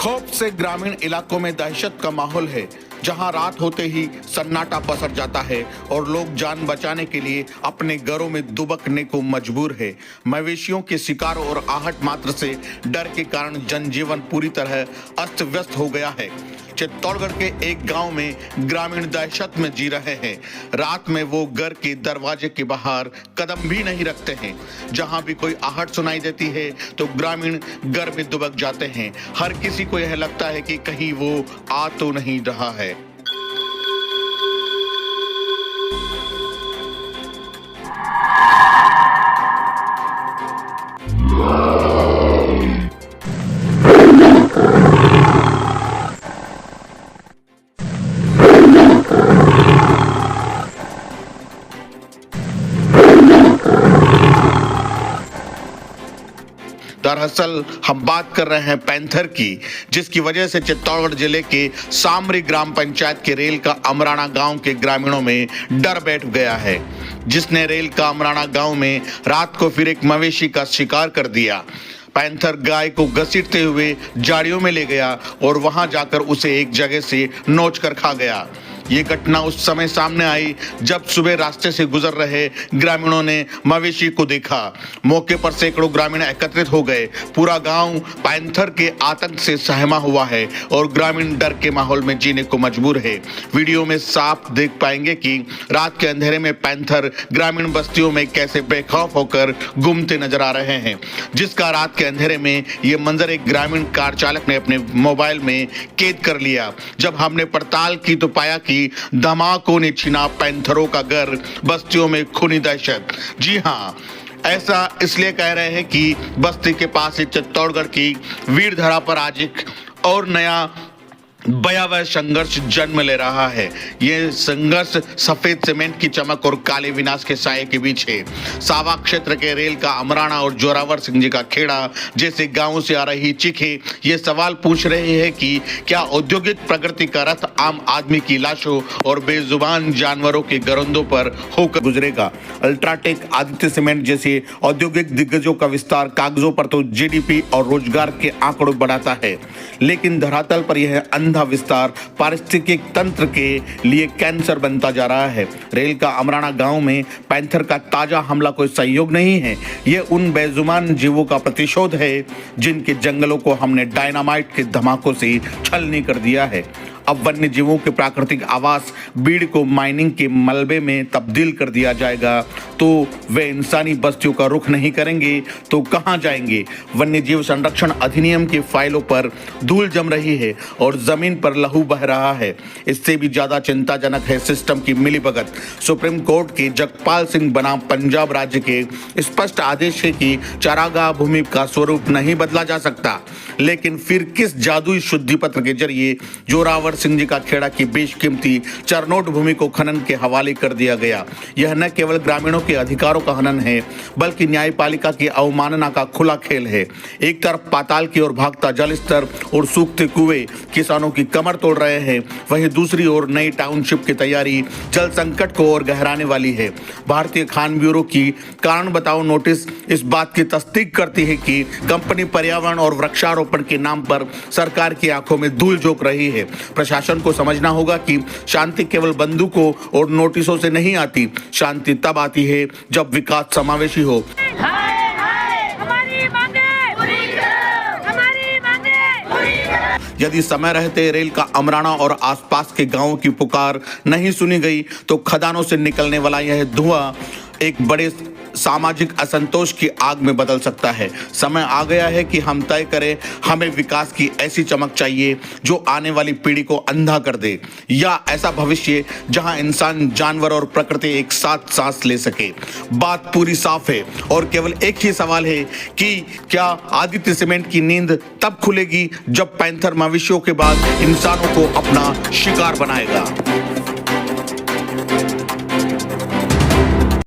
खौफ से ग्रामीण इलाकों में दहशत का माहौल है, जहां रात होते ही सन्नाटा पसर जाता है और लोग जान बचाने के लिए अपने घरों में दुबकने को मजबूर है। मवेशियों के शिकार और आहट मात्र से डर के कारण जनजीवन पूरी तरह अस्त व्यस्त हो गया है। चित्तौड़गढ़ के एक गांव में ग्रामीण दहशत में जी रहे हैं। रात में वो घर के दरवाजे के बाहर कदम भी नहीं रखते हैं। जहां भी कोई आहट सुनाई देती है तो ग्रामीण घर में दुबक जाते हैं। हर किसी को यह लगता है कि कहीं वो आ तो नहीं रहा है। दरअसल हम बात कर रहे हैं पैंथर की, जिसकी वजह से चित्तौड़गढ़ जिले के सामरी ग्राम पंचायत के रेल का अमराना गांव के ग्रामीणों में डर बैठ गया है, जिसने रेल का अमराना गांव में रात को फिर एक मवेशी का शिकार कर दिया। पैंथर गाय को घसीटते हुए झाड़ियों में ले गया और वहां जाकर उसे एक जगह से नोच कर खा गया। ये घटना उस समय सामने आई जब सुबह रास्ते से गुजर रहे ग्रामीणों ने मवेशी को देखा। मौके पर सैकड़ों ग्रामीण एकत्रित हो गए। पूरा गांव पैंथर के आतंक से सहमा हुआ है और ग्रामीण डर के माहौल में जीने को मजबूर है। वीडियो में साफ देख पाएंगे कि रात के अंधेरे में पैंथर ग्रामीण बस्तियों में कैसे बेखौफ होकर घूमते नजर आ रहे हैं, जिसका रात के अंधेरे में ये मंजर एक ग्रामीण कार चालक ने अपने मोबाइल में कैद कर लिया। जब हमने पड़ताल की तो पाया कि धमाकों ने छीना पैंथरों का घर, बस्तियों में खूनी दहशत। जी हाँ, ऐसा इसलिए कह रहे हैं कि बस्ती के पास ही चित्तौड़गढ़ की वीरधरा पर आज एक और नया भयावह संघर्ष जन्म ले रहा है। यह संघर्ष सफेद सीमेंट की चमक और काले विनाश के साये के बीच है। सावा क्षेत्र के रेल का अमराना और जोरावर सिंह जी का खेड़ा जैसे गांवों से आ रही चीखें ये सवाल पूछ रहे हैं कि क्या औद्योगिक प्रगति का रथ आम आदमी की लाशों और बेजुबान जानवरों के गरंदों पर होकर गुजरेगा। अल्ट्राटेक, आदित्य सीमेंट जैसे औद्योगिक दिग्गजों का विस्तार कागजों पर तो जीडीपी और रोजगार के आंकड़ों बढ़ाता है, लेकिन धरातल पर यह अंधा विस्तार पारिस्थितिक तंत्र के लिए कैंसर बनता जा रहा है। रेल का अमराना गांव में पैंथर का ताजा हमला कोई संयोग नहीं है, यह उन बेजुबान जीवों का प्रतिशोध है जिनके जंगलों को हमने डायनामाइट के धमाकों से छलनी कर दिया है। अब वन्य जीवों के प्राकृतिक आवास बीड़ को माइनिंग के मलबे में तब्दील कर दिया जाएगा तो वे इंसानी बस्तियों का रुख नहीं करेंगे तो कहां जाएंगे। वन्य जीव संरक्षण अधिनियम की फाइलों पर धूल जम रही है और जमीन पर लहू बह रहा है। इससे भी ज्यादा चिंताजनक है सिस्टम की मिलीभगत। सुप्रीम कोर्ट के जगपाल सिंह बनाम पंजाब राज्य के स्पष्ट आदेश है कि चारागाह भूमि का स्वरूप नहीं बदला जा सकता, लेकिन फिर किस जादुई शुद्धि पत्र के जरिए जोरावर सिंह जी का खेड़ा की बेशकीमती चरनोट भूमि को खनन के हवाले कर दिया गया। यह न केवल ग्रामीणों के अधिकारों का हनन है, बल्कि न्यायपालिका की अवमानना का खुला खेल है। एक तरफ पाताल की ओर भागता जल स्तर और सूखते कुएं किसानों की कमर तोड़ रहे हैं, वहीं दूसरी ओर नई टाउनशिप की तैयारी जल संकट को और गहराने वाली है। भारतीय खान ब्यूरो की कारण बताओ नोटिस इस बात की तस्दीक करती है कि कंपनी पर्यावरण और वृक्षारोपण के नाम पर सरकार की आंखों में धूल झोंक रही है। प्रशासन को समझना होगा कि शांति केवल बंदूकों और नोटिसों से नहीं आती। शांति तब आती है जब विकास समावेशी हो। यदि समय रहते रेल का अमराना और आसपास के गांवों की पुकार नहीं सुनी गई तो खदानों से निकलने वाला यह धुआं एक बड़े सामाजिक असंतोष की आग में बदल सकता है। समय आ गया है कि हम तय करें, हमें विकास की ऐसी चमक चाहिए जो आने वाली पीढ़ी को अंधा कर दे, या ऐसा भविष्य जहां इंसान, जानवर और प्रकृति एक साथ सांस ले सके। बात पूरी साफ है और केवल एक ही सवाल है कि क्या आदित्य सीमेंट की नींद तब खुलेगी जब पैंथर मवेशियों के बाद इंसानों को अपना शिकार बनाएगा।